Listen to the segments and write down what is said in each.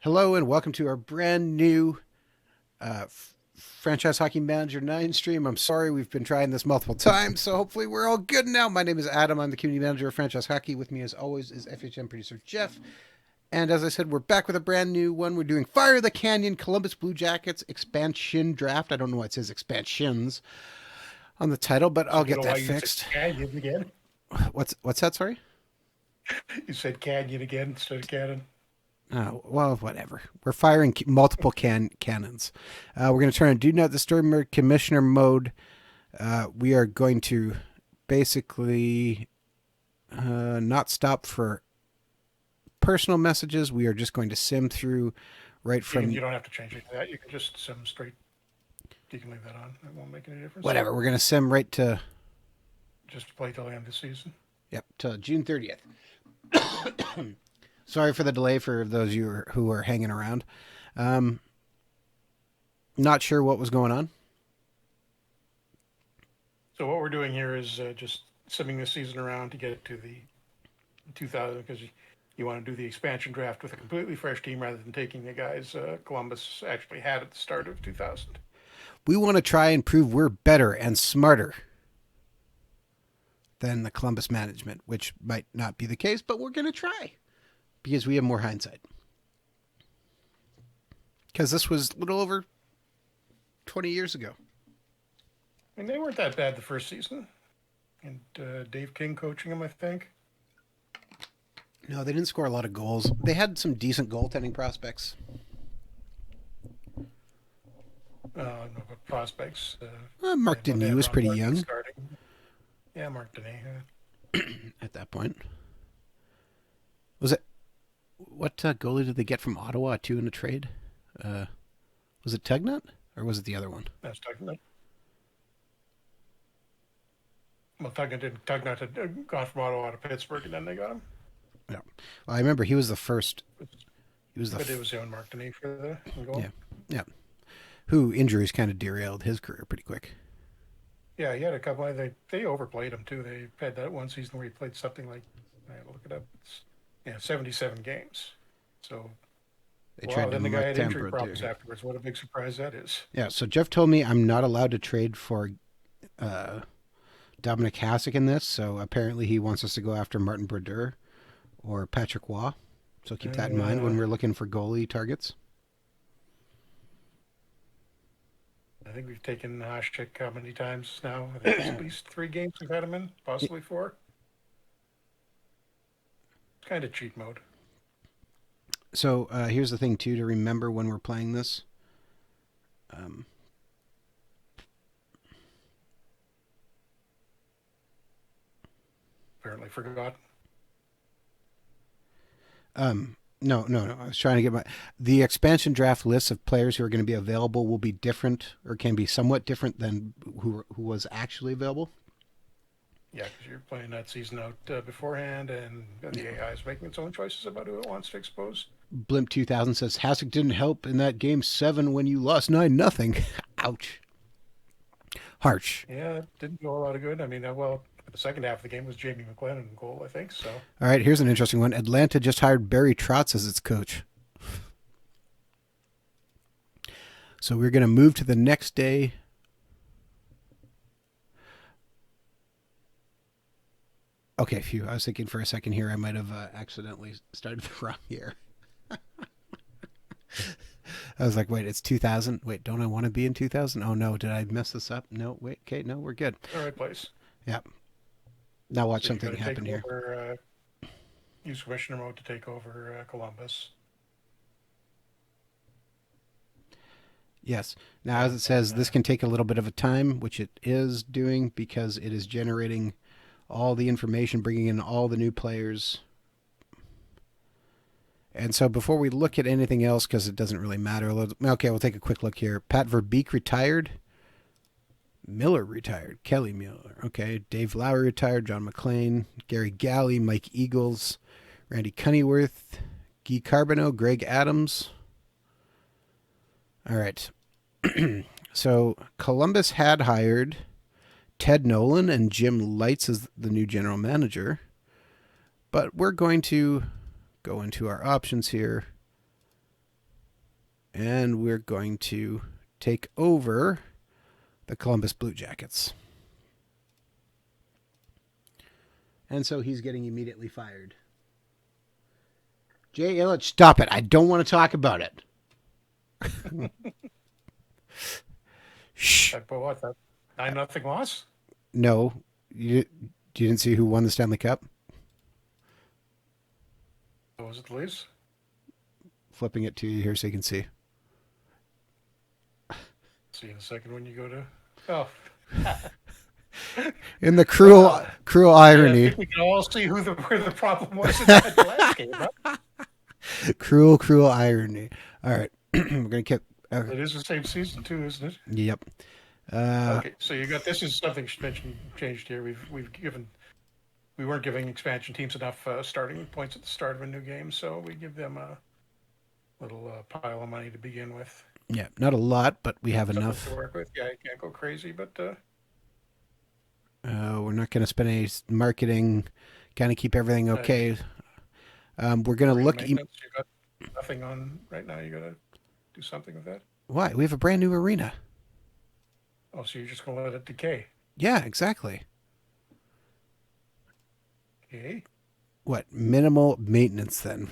Hello and welcome to our brand new Franchise Hockey Manager 9 stream. I'm sorry, we've been trying this multiple times, so hopefully we're all good now. My name is Adam. I'm the community manager of Franchise Hockey. With me, as always, is FHM producer Jeff. And as I said, we're back with a brand new one. We're doing Fire the Canyon Columbus Blue Jackets expansion draft. I don't know why it says expansions on the title, but I'll get that fixed. Canyon again. What's that, sorry? You said canyon again instead of cannon. Oh, well, whatever. We're firing multiple cannons. We're going to turn on Do Not Disturb Commissioner mode. We are going to basically not stop for personal messages. We are just going to sim through right from... You don't have to change it to that. You can just sim straight. You can leave that on. It won't make any difference. Whatever. We're going to sim right to... Just play till the end of the season. Yep, till June 30th. Sorry for the delay for those of you who are hanging around. Not sure what was going on. So what we're doing here is just simming this season around to get it to the 2000, because you want to do the expansion draft with a completely fresh team rather than taking the guys Columbus actually had at the start of 2000. We want to try and prove we're better and smarter than the Columbus management, which might not be the case, but we're going to try. Because we have more hindsight. Because this was a little over 20 years ago. I mean, they weren't that bad the first season. And Dave King coaching them, I think. No, they didn't score a lot of goals. They had some decent goaltending prospects. No, but prospects. Mark Denis was pretty young. Starting. Yeah, Mark Denis. At that point. Was it... What goalie did they get from Ottawa, too, in a trade? Was it Tugnut? Or was it the other one? That's Tugnut. Well, Tugnut had gone from Ottawa to Pittsburgh, and then they got him. Yeah. Well, I remember he was the first. But it was young Mark Denis for the goal. Yeah. Who injuries kind of derailed his career pretty quick. Yeah, he had a couple. They overplayed him, too. They had that one season where he played something like, I had to look it up. 77 games. So, then the guy had injury problems afterwards. What a big surprise that is. Yeah, so Jeff told me I'm not allowed to trade for Dominic Hasek in this, so apparently he wants us to go after Martin Brodeur or Patrick Waugh. So keep that in mind when we're looking for goalie targets. I think we've taken Hasek how many times now? I think it's at least 3 games we've had him in, possibly 4. Kind of cheat mode. So here's the thing, too, to remember when we're playing this. Apparently forgot. No. I was trying to get the expansion draft list of players who are going to be available will be different, or can be somewhat different than who was actually available. Yeah, because you're playing that season out beforehand, and the AI is making its own choices about who it wants to expose. Blimp 2000 says, Hasek didn't help in that game 7 when you lost 9-0. Ouch. Harsh. Yeah, it didn't do a lot of good. I mean, the second half of the game was Jamie McLennan in goal, I think, so. All right, here's an interesting one. Atlanta just hired Barry Trotz as its coach. So we're going to move to the next day. Okay, phew. I was thinking for a second here I might have accidentally started the wrong year. I was like, wait, it's 2000? Wait, don't I want to be in 2000? Oh, no, did I mess this up? No, wait, okay, no, we're good. All right, place. Yeah. Now watch something happen here. Use Commissioner mode to take over Columbus. Yes. Now, as it says, this can take a little bit of a time, which it is doing because it is generating all the information, bringing in all the new players. And so before we look at anything else, because it doesn't really matter, okay, we'll take a quick look here. Pat Verbeek retired. Miller retired. Kelly Miller. Okay. Dave Lowry retired. John McClain. Gary Galley. Mike Eagles. Randy Cunnyworth. Guy Carbonneau. Greg Adams. All right. So Columbus had hired Ted Nolan and Jim Lights as the new general manager. But we're going to go into our options here and we're going to take over the Columbus Blue Jackets. And so he's getting immediately fired. Jay Ilitch, stop it. I don't want to talk about it. Shh. But what, that 9-0 loss? No. You didn't see who won the Stanley Cup? Oh, was it the Leafs? Flipping it to you here so you can see. See in a second when you go to... Oh. In the cruel irony. Yeah, I think we can all see where the problem was in that last game, huh? Cruel irony. All right. We're going to keep... It is the same season, too, isn't it? Yep. Okay, so you got... This is something you should mention changed here. We weren't giving expansion teams enough starting points at the start of a new game, so we give them a little pile of money to begin with. Yeah, not a lot, but we have enough to work with. Yeah, you can't go crazy, but we're not going to spend any marketing. Kind of keep everything okay. We're going to look. You got nothing on right now. You got to do something with that. Why? We have a brand new arena. Oh, so you're just going to let it decay? Yeah, exactly. Okay. What? Minimal maintenance then.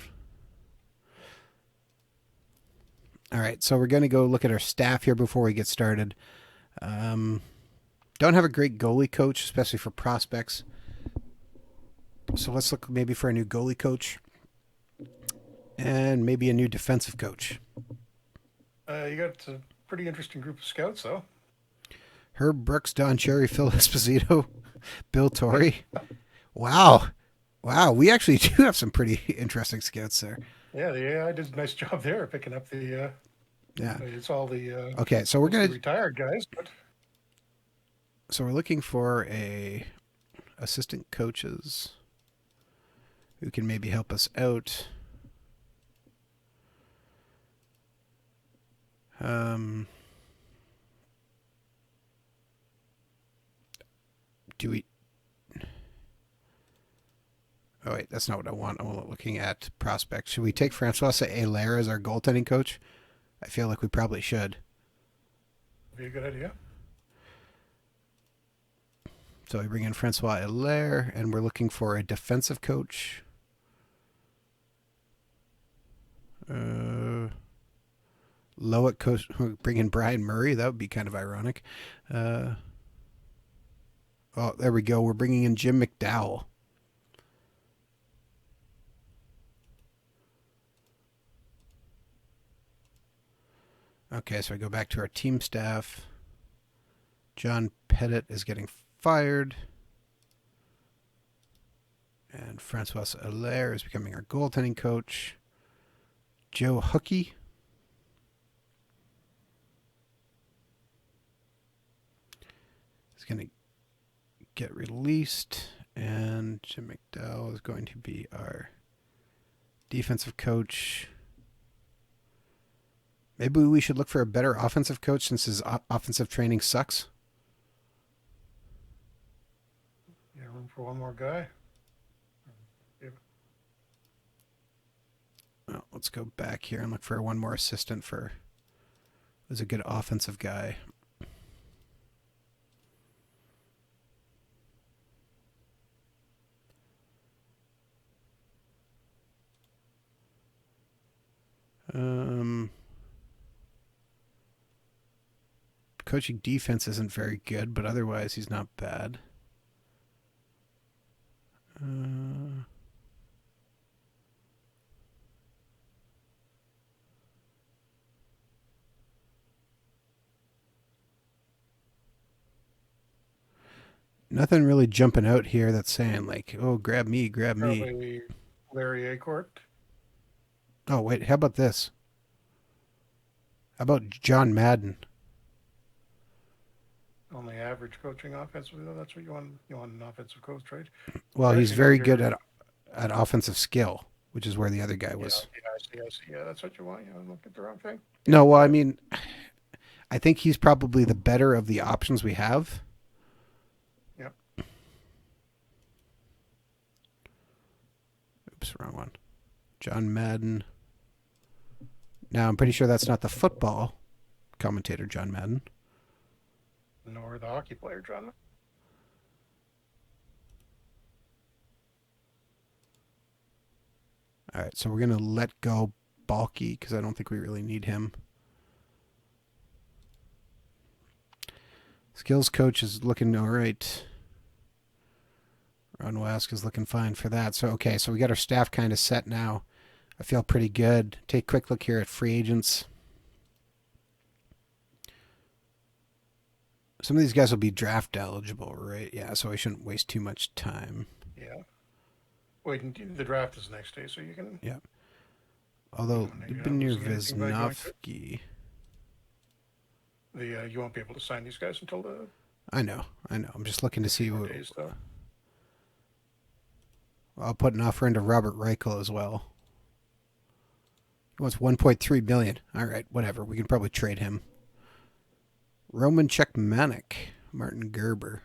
All right, so we're going to go look at our staff here before we get started. Don't have a great goalie coach, especially for prospects. So let's look maybe for a new goalie coach and maybe a new defensive coach. You got a pretty interesting group of scouts, though. Herb Brooks, Don Cherry, Phil Esposito, Bill Torrey. Wow. We actually do have some pretty interesting scouts there. Yeah, the AI did a nice job there picking up the. Yeah, it's all the. Okay, so we're gonna retired guys, but. So we're looking for a assistant coaches who can maybe help us out. Do we? Oh, wait, that's not what I want. I'm looking at prospects. Should we take Francois Allaire as our goaltending coach? I feel like we probably should. Be a good idea. So we bring in Francois Allaire, and we're looking for a defensive coach. Loic coach, bring in Brian Murray. That would be kind of ironic. Oh, there we go. We're bringing in Jim McDowell. Okay, so I go back to our team staff. John Pettit is getting fired. And Francois Allaire is becoming our goaltending coach. Joe Hookey is going to get released. And Jim McDowell is going to be our defensive coach. Maybe we should look for a better offensive coach since his offensive training sucks. Yeah, room for one more guy. Well, let's go back here and look for one more assistant for who's a good offensive guy. Coaching defense isn't very good, but otherwise he's not bad. Nothing really jumping out here that's saying like, oh, grab me. Probably Larry Acorte. Oh, wait, how about this? How about John Madden? Only average coaching offensive. That's what you want. You want an offensive coach, right? Well, he's very good at offensive skill, which is where the other guy was. Yeah, I see. Yeah, that's what you want. You look at the wrong thing. No, well, I mean, I think he's probably the better of the options we have. Yep. Oops, wrong one. John Madden. Now, I'm pretty sure that's not the football commentator, John Madden. Nor the hockey player, John. All right, so we're going to let go Balky because I don't think we really need him. Skills coach is looking all right. Ron Wask is looking fine for that. So, okay, so we got our staff kind of set now. I feel pretty good. Take a quick look here at free agents. Some of these guys will be draft eligible, right? Yeah, so we shouldn't waste too much time. Yeah. Wait, the draft is next day, so you can. Yeah. Although, Dubinir Veznovsky. You won't be able to sign these guys until the. I know. I'm just looking to see what. Days, though. I'll put an offer into Robert Reichel as well. He wants $1.3 billion. All right, whatever. We can probably trade him. Roman Czechmanek, Martin Gerber.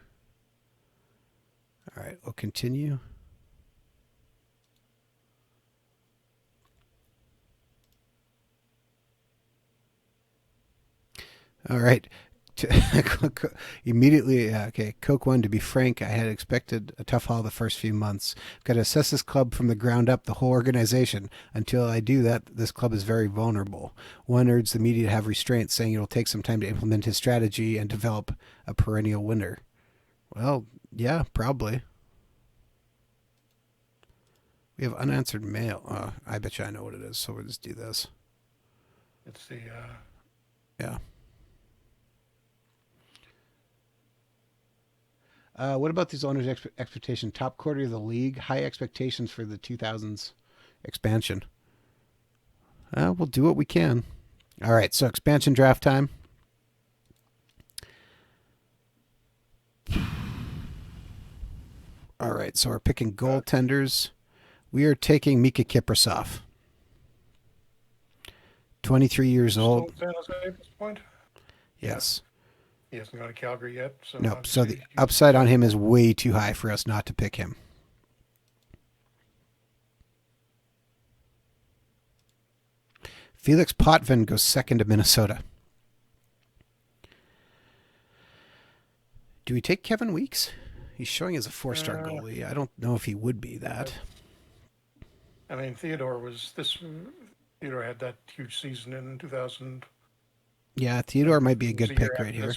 All right, we'll continue. All right. Immediately, okay, Coke one, to be frank, I had expected a tough haul the first few months. I've got to assess this club from the ground up, the whole organization. Until I do that, this club is very vulnerable. One urged the media to have restraint, saying it will take some time to implement his strategy and develop a perennial winner. Well, yeah, probably. We have unanswered mail. I bet you I know what it is, so we'll just do this. It's the... Yeah. What about these owners' expectation? Top quarter of the league, high expectations for the 2000s expansion. We'll do what we can. All right, so expansion draft time. All right, so we're picking goaltenders. We are taking Mika Kiprasov. 23 years old. San Jose at this point? Yes. He hasn't gone to Calgary yet. So nope. So the upside on him is way too high for us not to pick him. Felix Potvin goes second to Minnesota. Do we take Kevin Weeks? He's showing as a 4-star goalie. I don't know if he would be that. I mean, Theodore had that huge season in 2000. Yeah, Theodore might be a good pick right here.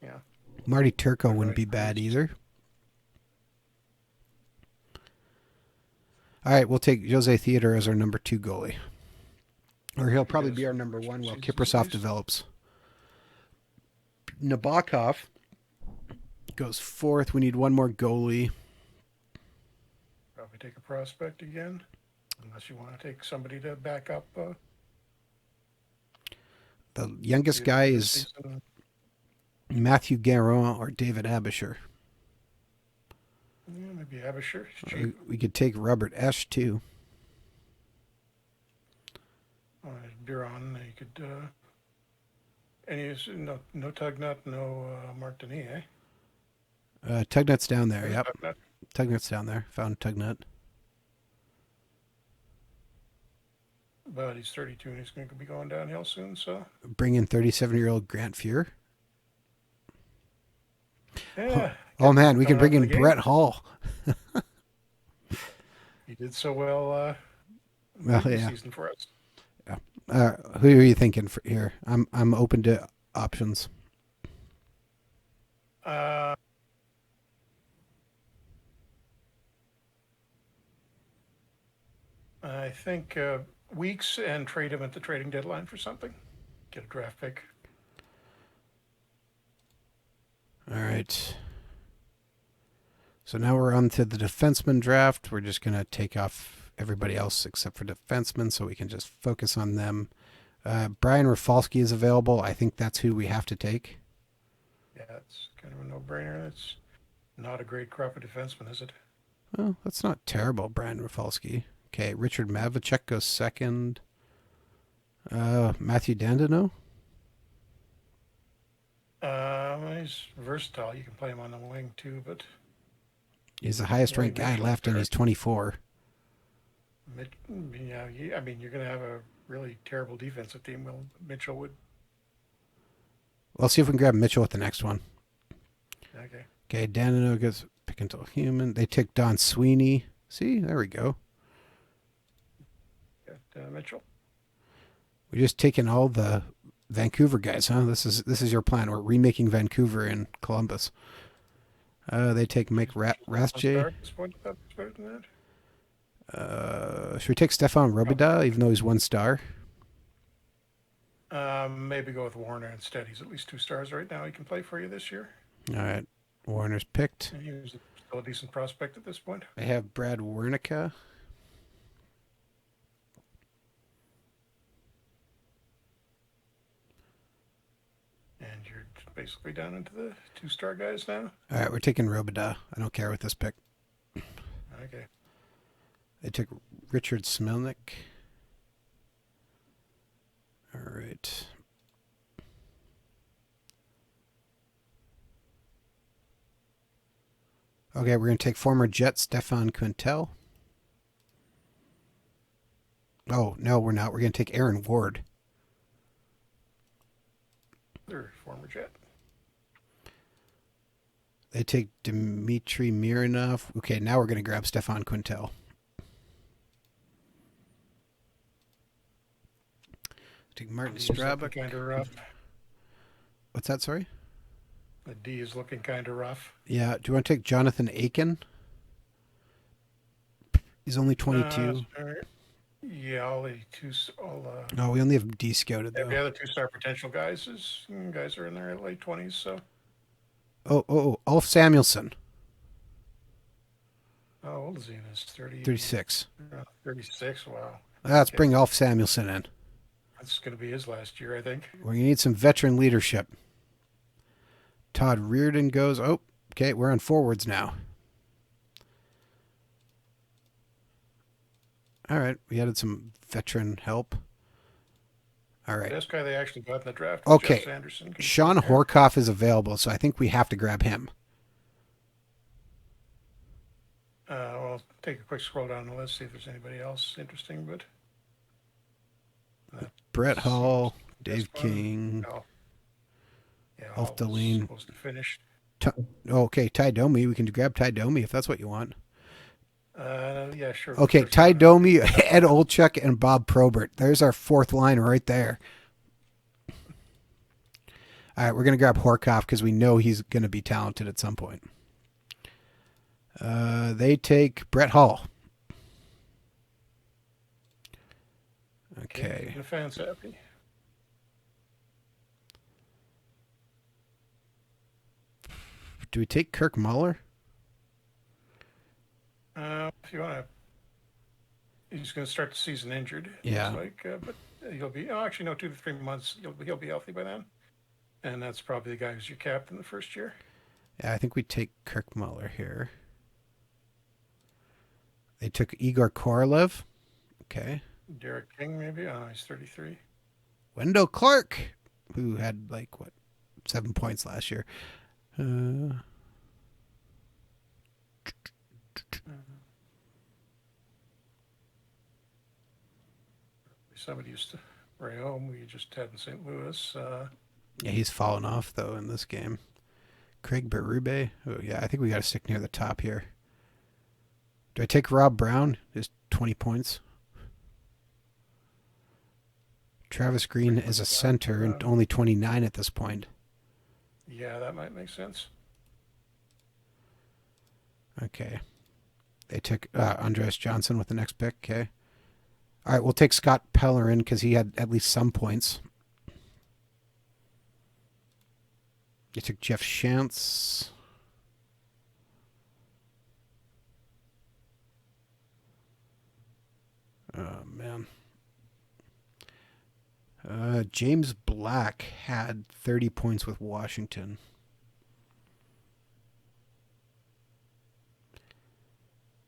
Yeah. Marty Turco wouldn't be bad either. All right, we'll take Jose Theodore as our number 2 goalie. Or he'll probably be our number 1 while Kiprasov develops. Nabokov goes 4th. We need one more goalie. Probably take a prospect again, unless you want to take somebody to back up. The youngest guy is Matthew Guerin or David Abisher. Yeah, maybe Abisher. We could take Robert Esch too. Buron, you could. And he's no Tugnut, no Mark Denis, eh? Tugnut's down there. Yep. Tugnut's down there. Found Tugnut. But he's 32 and he's going to be going downhill soon, so... Bring in 37-year-old Grant Fuhr. Yeah. Oh man, we can bring in Brett Hall. He did so well season for us. Yeah. Who are you thinking for here? I'm open to options. I think Weeks and trade him at the trading deadline for something. Get a draft pick. All right. So now we're on to the defenseman draft. We're just going to take off everybody else except for defensemen so we can just focus on them. Brian Rafalski is available. I think that's who we have to take. Yeah, it's kind of a no-brainer. It's not a great crop of defensemen, is it? Well, that's not terrible, Brian Rafalski. Okay, Richard Mavlicek goes second. Matthew Dandino? He's versatile. You can play him on the wing too, but... He's the highest ranked guy left and he's 24. Yeah, I mean, you're going to have a really terrible defensive team. Well, Mitchell would. Let's see if we can grab Mitchell with the next one. Okay. Okay, Danino gets pick until human. They take Don Sweeney. See, there we go. Got Mitchell. We're just taking all the Vancouver guys, huh? This is your plan. We're remaking Vancouver in Columbus. They take Mike Rathje. Should we take Stefan Robida, even though he's 1 star? Maybe go with Warner instead. He's at least 2 stars right now. He can play for you this year. All right. Warner's picked. And he was still a decent prospect at this point. They have Brad Wernicke. And you're basically down into the 2-star guys now. All right, we're taking Robida. I don't care with this pick. Okay. They took Richard Smelnick. All right. Okay, we're going to take former Jet Stefan Quintel. Oh, no, we're not. We're going to take Aaron Ward. They're former Jet. They take Dmitry Mironov. Okay, now we're going to grab Stefan Quintel. Take Martin Strabek. Kind of rough. What's that, sorry? The D is looking kind of rough. Yeah, do you want to take Jonathan Aiken? He's only 22. Yeah, No, we only have D scouted though. The other 2-star potential guys are in their late 20s. So. Ulf Samuelsson. How old is he? He's 36. 36. Wow. Let's bring Ulf Samuelsson in. That's going to be his last year, I think. We're going to need some veteran leadership. Todd Reardon goes. Oh, okay, we're on forwards now. All right, we added some veteran help. All right. The best guy they actually got in the draft was Jeff Sanderson. Sean Horkoff is available, so I think we have to grab him. Well, take a quick scroll down the list, see if there's anybody else interesting. But Brett Hall, Dave King, Ulf Deline. Supposed to finish. Okay, Ty Domi. We can grab Ty Domi if that's what you want. Yeah, sure. Okay, Ty Domi, Ed Olchuk, and Bob Probert. There's our 4th line right there. All right, we're going to grab Horkoff because we know he's going to be talented at some point. They take Brett Hall. Okay. The fans happy. Do we take Kirk Muller? If you want to, he's going to start the season injured. Yeah. But he'll be. Oh, actually, no, 2 to 3 months. He'll be healthy by then, and that's probably the guy who's your captain the first year. Yeah, I think we take Kirk Muller here. They took Igor Korolev. Okay. Derek King, maybe. Oh, he's 33. Wendell Clark, who had 7 points last year. Somebody used to bring home. We just had in St. Louis. Yeah, he's fallen off though in this game. Craig Berube. Oh yeah, I think we got to stick near the top here. Do I take Rob Brown? Just 20 points. Travis Green is a center and only 29 at this point. Yeah, that might make sense. Okay. They took Andreas Johnson with the next pick. Okay. All right, we'll take Scott Pellerin because he had at least some points. They took Jeff Shantz. Oh, man. James Black had 30 points with Washington.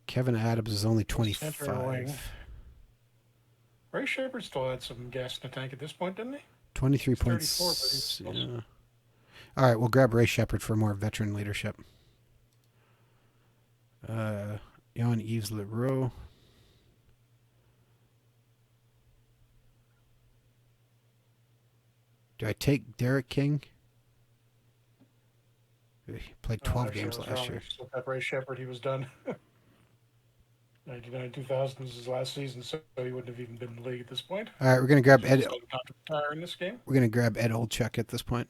Kevin Adams is only 25. Ray Shepard still had some gas in the tank at this point, didn't he? 23 points. Yeah. All right, we'll grab Ray Shepard for more veteran leadership. Jan-Yves Leroux. Do I take Derek King? He played 12 games last year. Still got Ray Shepard. He was done. 99 2000 was his last season, so he wouldn't have even been in the league at this point. All right, we're gonna grab Ed. Retire in this game. We're gonna grab Ed Olczyk at this point.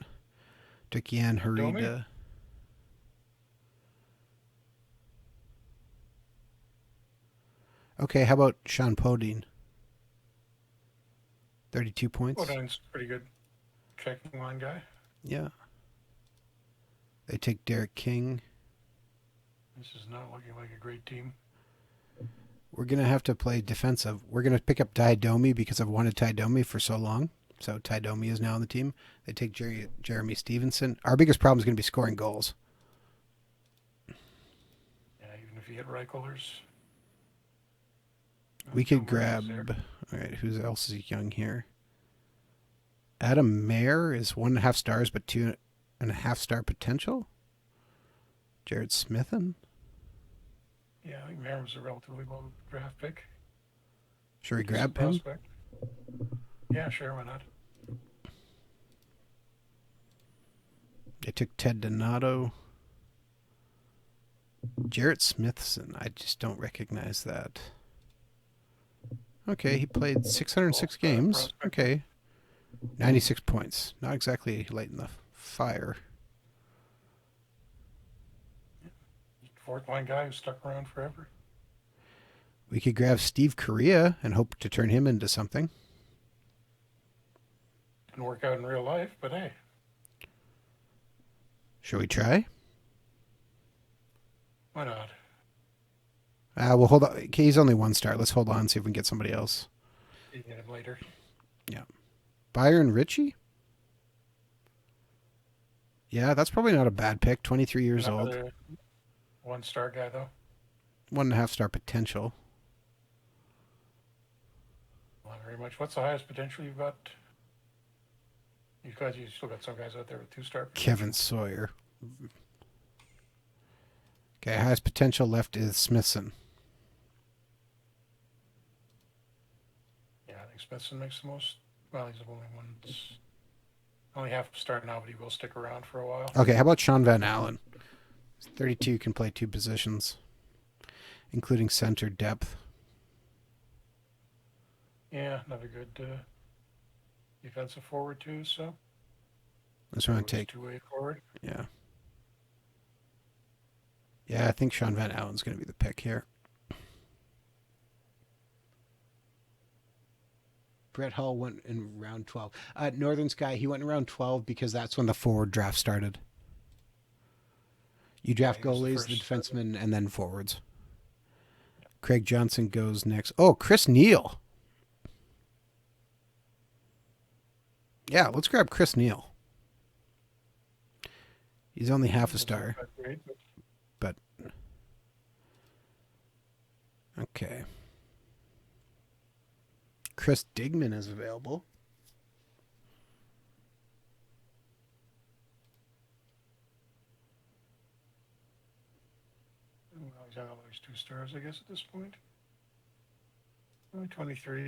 Took Jan Harida. Okay, how about Sean Podine? 32 points. Podine's pretty good checking line guy. Yeah. They take Derek King. This is not looking like a great team. We're going to have to play defensive. We're going to pick up Ty Domi because I've wanted Ty Domi for so long. So Ty Domi is now on the team. They take Jeremy Stevenson. Our biggest problem is going to be scoring goals. Yeah, even if you hit Reichelers. We could grab... All right, who else is young here? Adam Mayer is 1.5 stars, but 2.5 star potential. Jared Smithen. Yeah, I think Mayer was a relatively low draft pick. Should we grab him? Yeah, sure, why not? They took Ted Donato. Jarrett Smithson. I just don't recognize that. Okay, he played 606 games. Okay. 96 points. Not exactly lighting the fire. Fourth line guy who stuck around forever. We could grab Steve Correa and hope to turn him into something. Didn't work out in real life, but hey. Shall we try? Why not? We'll hold on. Okay, he's only 1 star. Let's hold on and see if we can get somebody else. You can get him later. Yeah. Byron Ritchie? Yeah, that's probably not a bad pick. 23 years old. 1 star guy, though. 1.5 star potential. Not very much. What's the highest potential you've got? You still got some guys out there with 2 star potential. Kevin Sawyer. Okay, highest potential left is Smithson. Yeah, I think Smithson makes the most. Well, he's only half a star now, but he will stick around for a while. Okay, how about Sean Van Allen? 32, can play 2 positions, including center depth. Yeah, another good defensive forward too. So that's what I'm going to take. 2-way forward. Yeah. Yeah, I think Sean Van Allen's going to be the pick here. Brett Hull went in round 12. Northern Sky, he went in round 12 because that's when the forward draft started. You draft goalies, the defensemen, and then forwards. Craig Johnson goes next. Oh, Chris Neal. Yeah, let's grab Chris Neal. He's only half a star. But okay. Chris Digman is available. Well, he's got all these 2 stars, I guess, at this point. Only 23.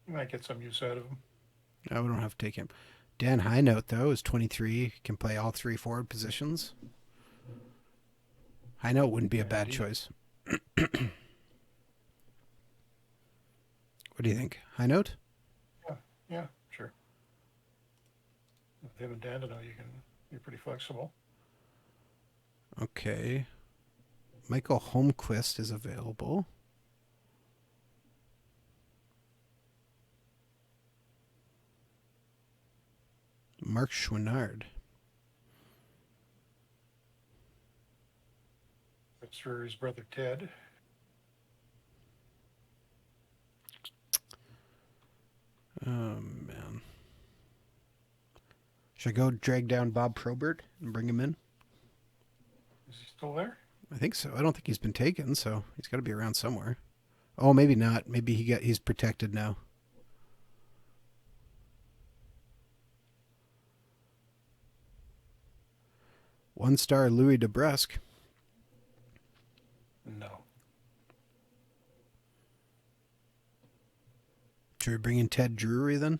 You might get some use out of him. No, we don't have to take him. Dan Highnote, though, is 23. Can play all 3 forward positions. Highnote wouldn't be a bad choice. What do you think? Highnote? Yeah, sure. With him and Dandino, you're pretty flexible. Okay. Michael Holmquist is available. Mark Schwinnard. That's for his brother Ted. Oh, man. Should I go drag down Bob Probert and bring him in? Is he still there? I think so. I don't think he's been taken, so he's got to be around somewhere. Oh, maybe not. Maybe he's protected now. One star Louis DeBrusque. No. Should we bring in Ted Drury then?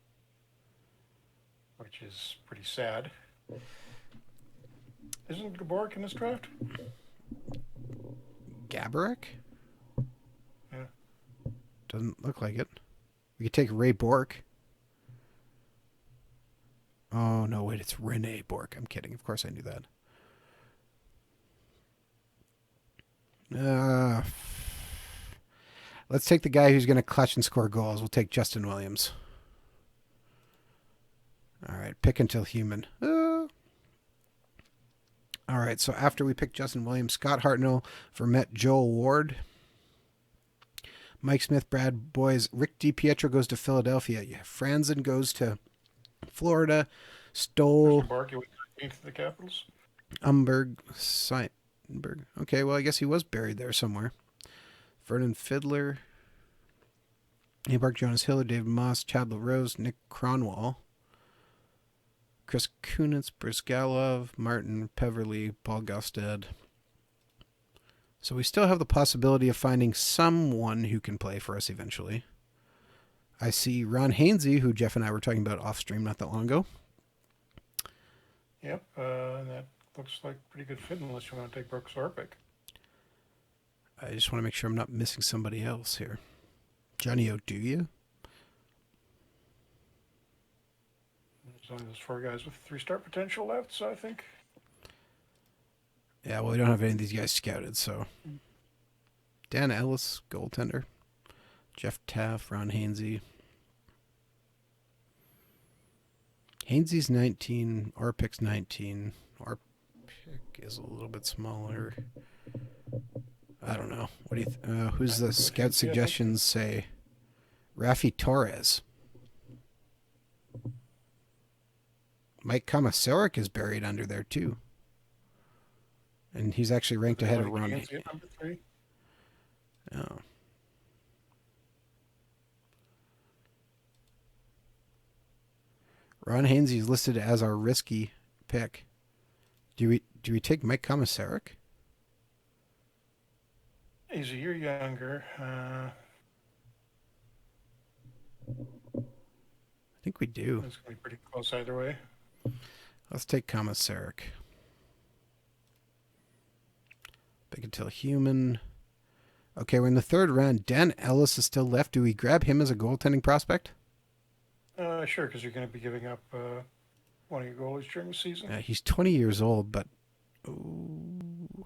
which is pretty sad. Isn't Gaborik in this draft? Gaborik? Yeah. Doesn't look like it. We could take Ray Bork. Oh, no, wait, it's Rene Bork. I'm kidding. Of course I knew that. Let's take the guy who's going to clutch and score goals. We'll take Justin Williams. All right, pick until human. All right, so after we pick Justin Williams, Scott Hartnell, Vermette, Joel Ward, Mike Smith, Brad Boys, Rick DiPietro goes to Philadelphia. Yeah, Franzen goes to Florida. Stoll. Barkey went to the Capitals. Seinberg. Okay, well, I guess he was buried there somewhere. Vernon Fiddler. Abark, Jonas Hiller, David Moss, Chad LaRose, Nick Cronwall, Chris Kunitz, Brizgalov, Martin Peverly, Paul Gaustad. So we still have the possibility of finding someone who can play for us eventually. I see Ron Hainsey, who Jeff and I were talking about off stream not that long ago. Yep, that looks like a pretty good fit unless you want to take Brooks Orpik. I just want to make sure I'm not missing somebody else here. Johnny Oduya? There's only those 4 guys with 3-star potential left, so I think. Yeah, well, we don't have any of these guys scouted, so. Dan Ellis, goaltender. Jeff Taff, Ron Hainsey. Hainsey's 19, Orpik's 19. Orpik is a little bit smaller. I don't know. What do you? Who's the scout suggestions say? Rafi Torres. Mike Komisarek is buried under there too, and he's actually ranked ahead of Ron. Number 3. Oh. Ron Hainsey is listed as our risky pick. Do we take Mike Komisarek? He's a year younger. I think we do. It's going to be pretty close either way. Let's take Komisarek. Pick until human. Okay, we're in the 3rd round. Dan Ellis is still left. Do we grab him as a goaltending prospect? Sure, because you're going to be giving up one of your goalies during the season. He's 20 years old, but... Ooh.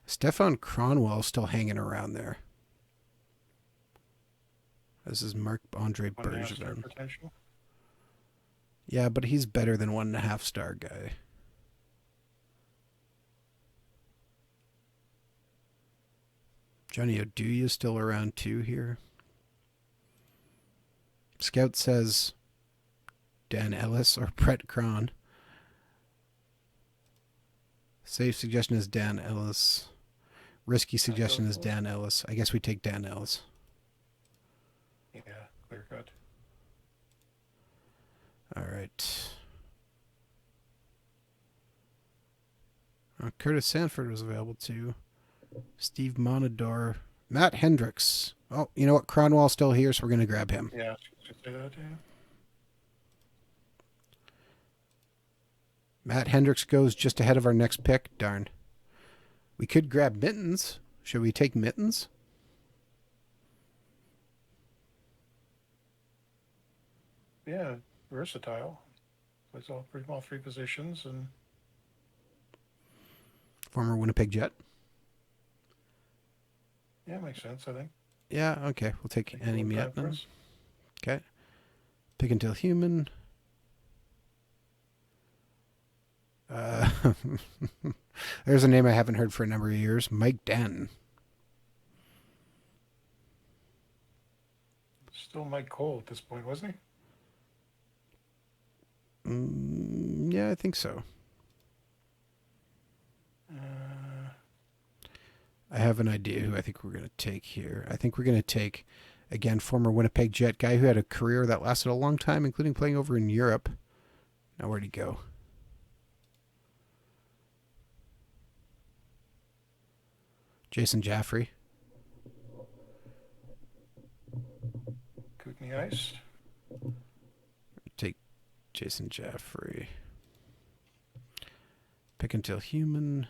Stefan Cronwell still hanging around there. This is Marc-Andre Bergevin. Yeah, but he's better than 1.5-star guy. Johnny Oduya is still around too here. Scout says Dan Ellis or Brett Cron. Safe suggestion is Dan Ellis. Risky suggestion is Dan Ellis. I guess we take Dan Ellis. Yeah, clear cut. All right. Curtis Sanford was available too. Steve Monador. Matt Hendricks. Oh, you know what? Cronwall's still here, so we're going to grab him. Yeah, I should say that, yeah. Matt Hendricks goes just ahead of our next pick. Darn. We could grab Mittens. Should we take Mittens? Yeah, versatile. Plays all 3 positions and Former Winnipeg Jet. Yeah, makes sense, I think. Yeah, okay. We'll take Annie Mietman. Okay. Pick until human. There's a name I haven't heard for a number of years. Mike Danton. Still Mike Cole at this point, wasn't he? Yeah, I think so. I have an idea who I think we're going to take here. I think we're going to take, again, former Winnipeg Jet guy who had a career that lasted a long time, including playing over in Europe. Now, where'd he go? Jason Jaffrey. the ice. Take Jason Jaffrey. Pick until human.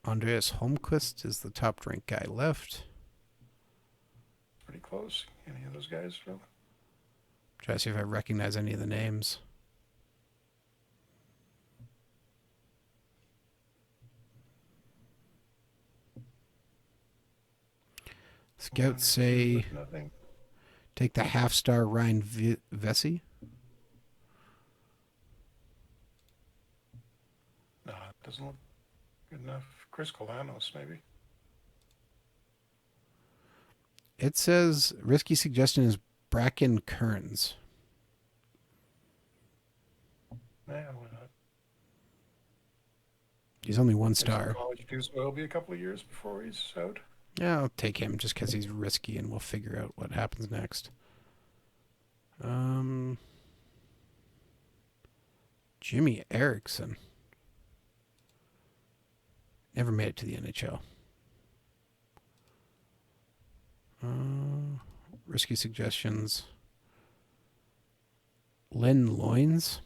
Andreas Holmquist is the top ranked guy left. Pretty close. Any of those guys, Phil? Try to see if I recognize any of the names. Scouts say take the half-star Ryan Vesey. No, it doesn't look good enough. Chris Kolanos, maybe. It says risky suggestion is Bracken Kearns. Yeah, why not? He's only one star. College dues will be a couple of years before he's out. Yeah, I'll take him just because he's risky, and we'll figure out what happens next. Jimmy Erickson. Never made it to the NHL. Risky suggestions. Len Loins.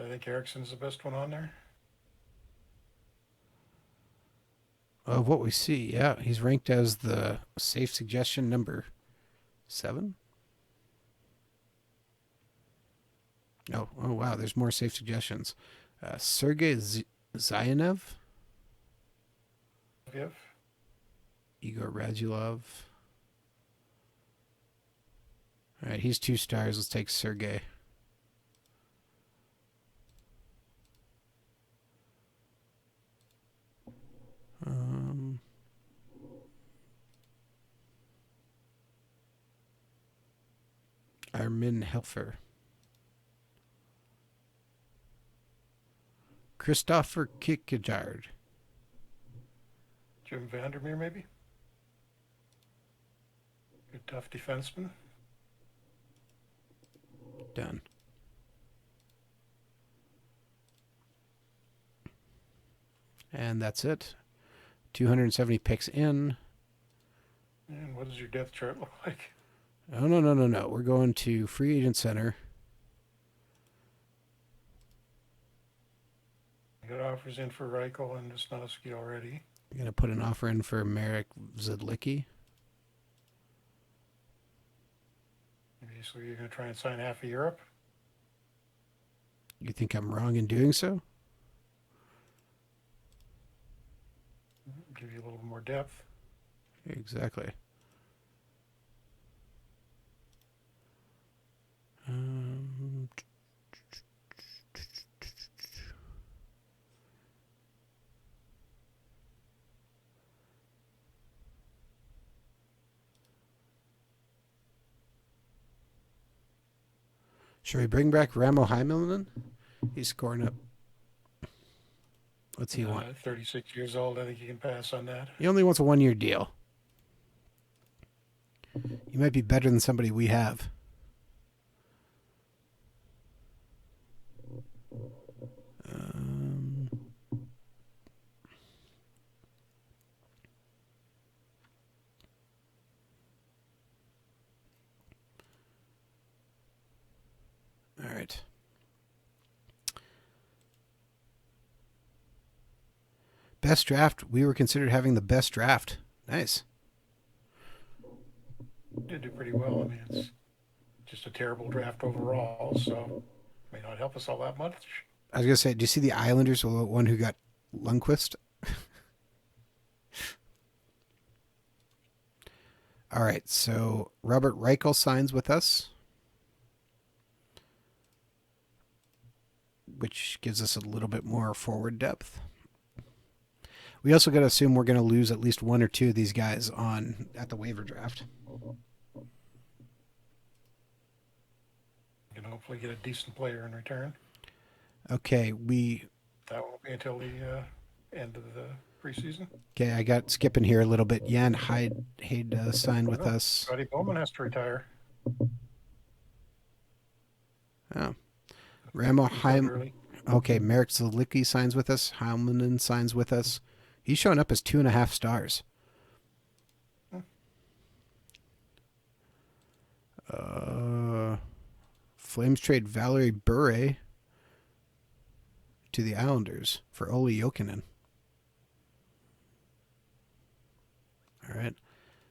I think Erickson's the best one on there. Of what we see, yeah. He's ranked as the safe suggestion number 7. Oh wow, there's more safe suggestions. Sergei Zayanev. Yep. Igor Radulov. All right, he's 2 stars. Let's take Sergei. Armin Helfer. Christopher Kikijard. Jim Vandermeer, maybe? Good tough defenseman. Done. And that's it. 270 picks in. And what does your depth chart look like? Oh, no. We're going to Free Agent Center. I got offers in for Reichel and Wisnowski already. You're going to put an offer in for Marek Zedlicki. Maybe so you're going to try and sign half of Europe? You think I'm wrong in doing so? Give you a little more depth. Exactly. Should we bring back Ramo Heimelainen? He's scoring up. What's he want? 36 years old. I think you can pass on that. He only wants a 1-year deal. He might be better than somebody we have. All right. Best draft. We were considered having the best draft. Nice. Did do pretty well. I mean, it's just a terrible draft overall, so it may not help us all that much. I was going to say, do you see the Islanders, the one who got Lundqvist? All right, so Robert Reichel signs with us, which gives us a little bit more forward depth. We also got to assume we're going to lose at least 1 or 2 of these guys at the waiver draft. You can hopefully get a decent player in return. Okay, that won't be until the end of the preseason. Okay, I got skipping here a little bit. Jan Hyde signed with us. Scotty Bowman has to retire. Oh. Ramo Heim. Okay, Marek Zedlicki signs with us. Heilmanen signs with us. He's showing up as 2.5 stars. Flames trade Valerie Bure to the Islanders for Olli Jokinen. All right.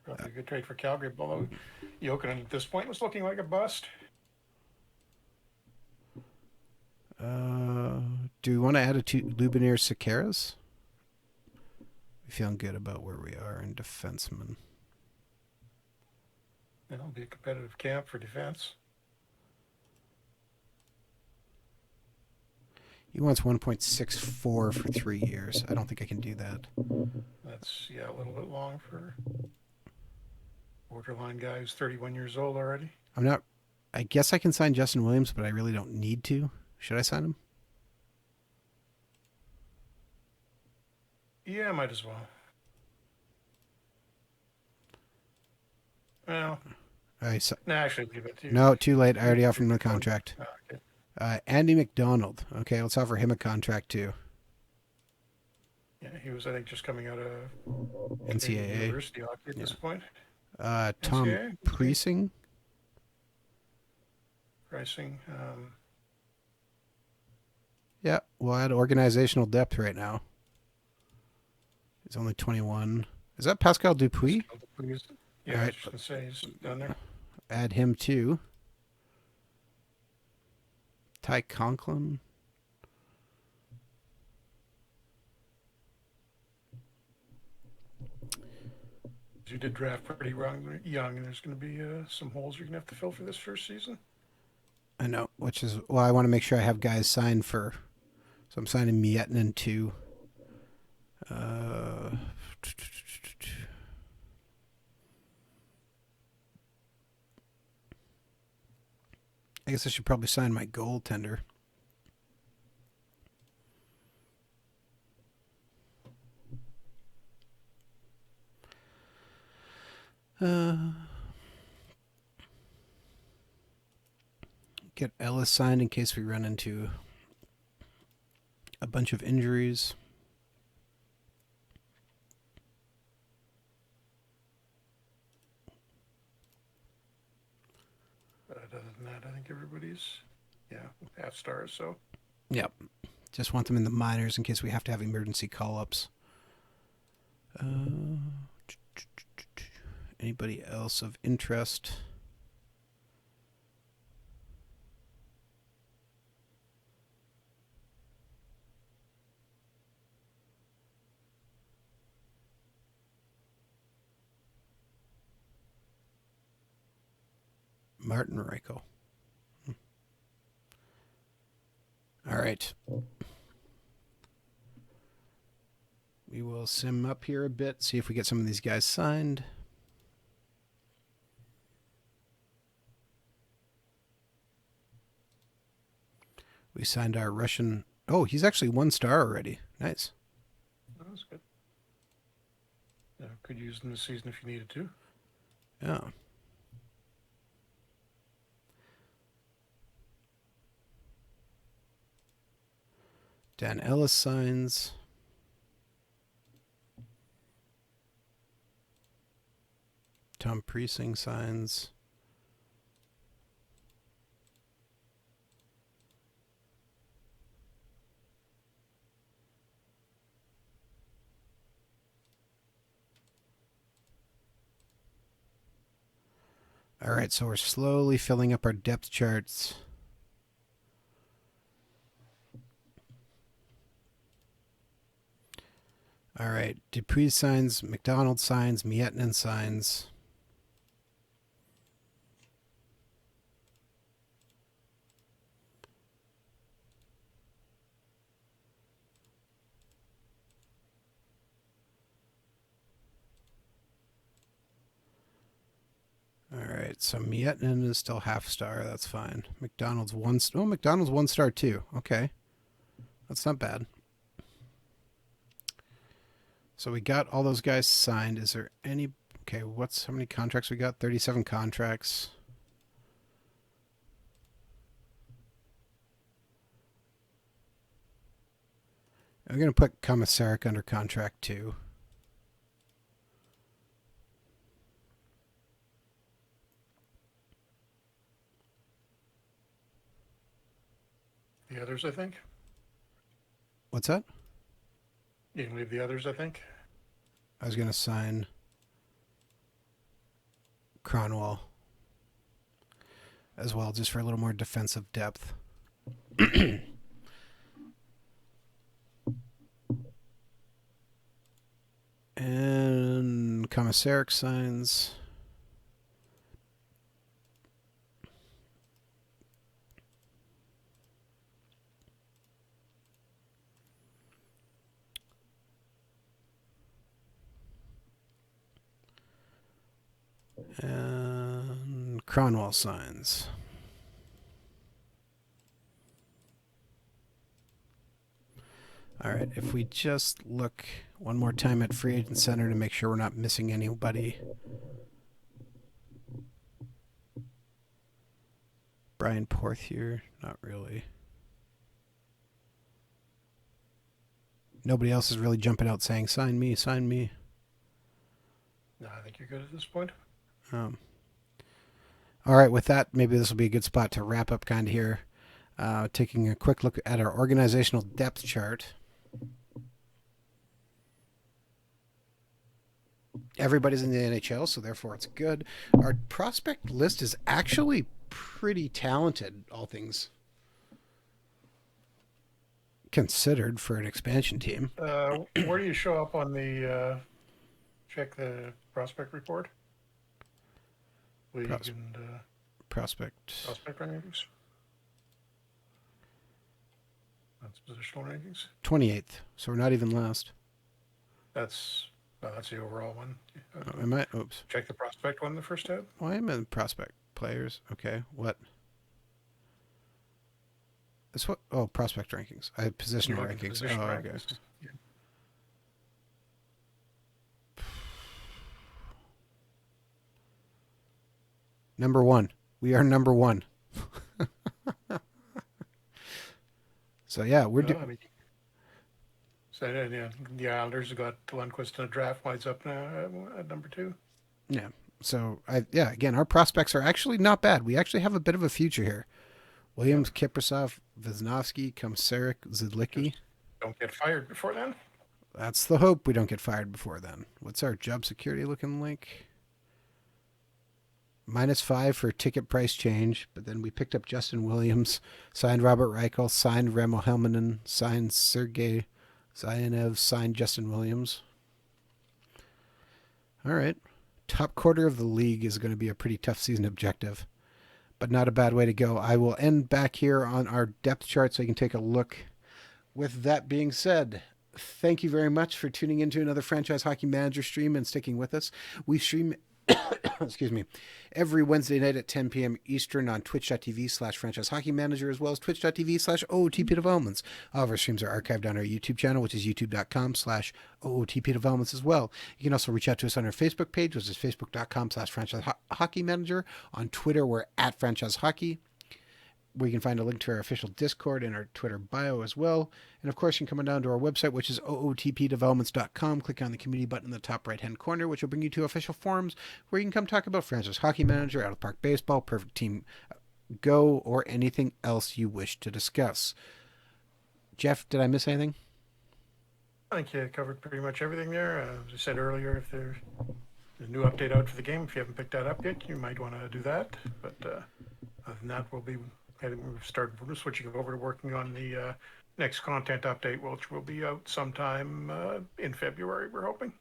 Probably a good trade for Calgary, although Jokinen at this point was looking like a bust. Do we want to add a Lubomir Sekeres? We feeling good about where we are in defensemen. It'll be a competitive camp for defense. He wants 1.64 for 3 years. I don't think I can do that. That's, a little bit long for borderline guy who's 31 years old already. I guess I can sign Justin Williams, but I really don't need to. Should I sign him? Yeah, might as well. Well, actually, leave it to you. No, too late. I already offered him a contract. Oh, okay. Andy McDonald. Okay, let's offer him a contract too. Yeah, he was, I think, just coming out of NCAA University hockey at this point. Tom Preissing. Yeah, we'll add organizational depth right now. He's only 21. Is that Pascal Dupuis? Yeah, right. I was just going to say he's down there. Add him too. Ty Conklin. You did draft pretty young, and there's going to be some holes you're going to have to fill for this first season. I know, which is I want to make sure I have guys signed for. So I'm signing Miettinen too. I guess I should probably sign my goaltender. Get Ellis signed in case we run into a bunch of injuries. Other than that, I think everybody's, half stars. So, yep. Just want them in the minors in case we have to have emergency call-ups. Anybody else of interest? Martin Reichel. All right. We will sim up here a bit, see if we get some of these guys signed. We signed our Russian. Oh, he's actually 1 star already. Nice. That was good. Yeah, could use him this season if you needed to. Yeah. Dan Ellis signs. Tom Preissing signs. All right, so we're slowly filling up our depth charts. All right, Dupuis signs, McDonald signs, Miettinen signs. All right, so Miettinen is still half star. That's fine. McDonald's 1 star. Oh, McDonald's 1 star too. Okay, that's not bad. So we got all those guys signed. Is there any... Okay, how many contracts we got? 37 contracts. I'm going to put Komisarek under contract too. The others, I think. What's that? You can leave the others, I think. I was going to sign Kronwall as well, just for a little more defensive depth. And Komisarek signs. And Kronwall signs. All right, if we just look one more time at free agent center to make sure we're not missing anybody. Brian Porthier, not really. Nobody else is really jumping out saying, sign me, sign me. No, I think you're good at this point. All right, with that, maybe this will be a good spot to wrap up kind of here. Taking a quick look at our organizational depth chart. Everybody's in the NHL, so therefore it's good. Our prospect list is actually pretty talented, all things considered, for an expansion team. Where do you show up on the check the prospect report? League and prospect rankings. That's positional rankings. 28th, so we're not even last. That's the overall one. Am I? Oops. Check the prospect one, the first tab. Why am I in prospect players? Okay, what? This what? Oh, prospect rankings. I have positional rankings. Position okay. rankings. Yeah. Number 1. We are number 1. So yeah, we're the Islanders have got Lundqvist in a draft wise up now at number 2. Yeah. So again, our prospects are actually not bad. We actually have a bit of a future here. Williams, Kiprasov, Veznovsky, Komisarek, Zidlicki. Don't get fired before then. That's the hope. We don't get fired before then. What's our job security looking like? -5 for ticket price change, but then we picked up Justin Williams, signed Robert Reichel, signed Remo Helminen, signed Sergei Zayanev, signed Justin Williams. All right. Top quarter of the league is going to be a pretty tough season objective, but not a bad way to go. I will end back here on our depth chart so you can take a look. With that being said, thank you very much for tuning into another Franchise Hockey Manager stream and sticking with us. We stream excuse me, every Wednesday night at 10 p.m. Eastern on twitch.tv/franchise hockey manager, as well as twitch.tv/OOTP developments. All of our streams are archived on our YouTube channel, which is youtube.com/OOTP developments as well. You can also reach out to us on our Facebook page, which is facebook.com/franchise hockey manager. On Twitter, we're at franchise hockey, where you can find a link to our official Discord and our Twitter bio as well. And of course, you can come on down to our website, which is ootpdevelopments.com. Click on the community button in the top right-hand corner, which will bring you to official forums where you can come talk about Franchise Hockey Manager, Out of Park Baseball, Perfect Team Go, or anything else you wish to discuss. Jeff, did I miss anything? I think you covered pretty much everything there. As I said earlier, if there's a new update out for the game, if you haven't picked that up yet, you might want to do that. But other than that, we've started switching over to working on the next content update, which will be out sometime in February, we're hoping.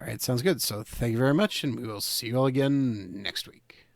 All right, sounds good. So thank you very much, and we will see you all again next week.